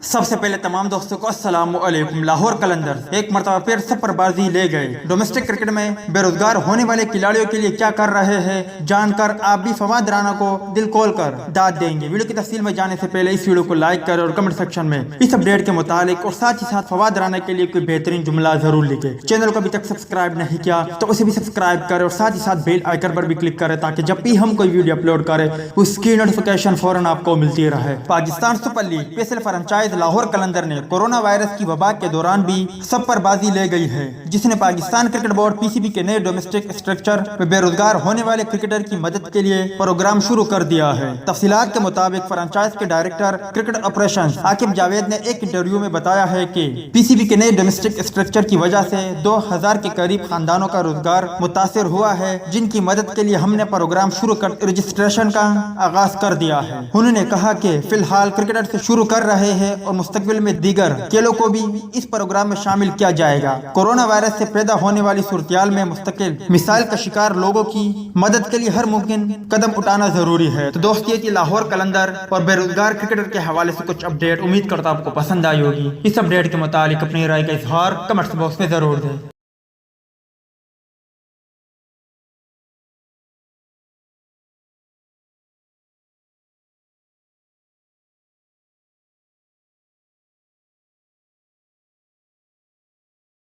सबसे पहले तमाम दोस्तों को अस्सलाम वालेकुम। लाहौर कलंदर्स एक मरतबा फिर सफरबाजी ले गए। डोमेस्टिक क्रिकेट में बेरोजगार होने वाले खिलाड़ियों के लिए क्या कर रहे हैं जानकर आप भी फवाद राना को दिल खोल कर दाद देंगे। वीडियो की तफसील में जाने से पहले इस वीडियो को लाइक करें और कमेंट सेक्शन में इस अपडेट के मुतालिक और साथ ही साथ फवाद राना के लिए कोई बेहतरीन जुमला जरूर लिखे। चैनल को अभी तक सब्सक्राइब नहीं किया तो उसे भी सब्सक्राइब करें और साथ ही साथ बेल आइकन पर भी क्लिक करें ताकि जब भी हम कोई वीडियो अपलोड करें उसकी नोटिफिकेशन फौरन आपको मिलती रहे। Pakistan super league PSL franchise Lahore Qalandar ने कोरोना वायरस की वबा के दौरान भी सब पर बाजी ले गई है, जिसने पाकिस्तान क्रिकेट बोर्ड पीसीबी के नए डोमेस्टिक स्ट्रक्चर में बेरोजगार होने वाले क्रिकेटर की मदद के लिए प्रोग्राम शुरू कर दिया है। तफसीलात के मुताबिक फ्रेंचाइज के director cricket operations Aqib Javed ने एक इंटरव्यू में बताया है कि पीसीबी के नए डोमेस्टिक स्ट्रक्चर की वजह से 2000 के करीब खानदानों का रोजगार मुतासर हुआ है, जिनकी मदद के लिए हमने प्रोग्राम शुरू कर रजिस्ट्रेशन का आगाज कर दिया है। उन्होंने कहा कि फिलहाल क्रिकेटर से शुरू कर रहे हैं और मुस्तकबिल में दीगर खेलों को भी इस प्रोग्राम में शामिल किया जाएगा। कोरोना वायरस से पैदा होने वाली सूरत में मुस्तकिल मिसाइल का शिकार लोगों की मदद के लिए हर मुमकिन कदम उठाना जरूरी है। तो दोस्त ये थी लाहौर कलंदर और बेरोजगार क्रिकेटर के हवाले से कुछ अपडेट। उम्मीद करता हूं आपको पसंद आई होगी। इस अपडेट के मुतालिक अपनी राय का इजहार कमेंट बॉक्स में जरूर दें।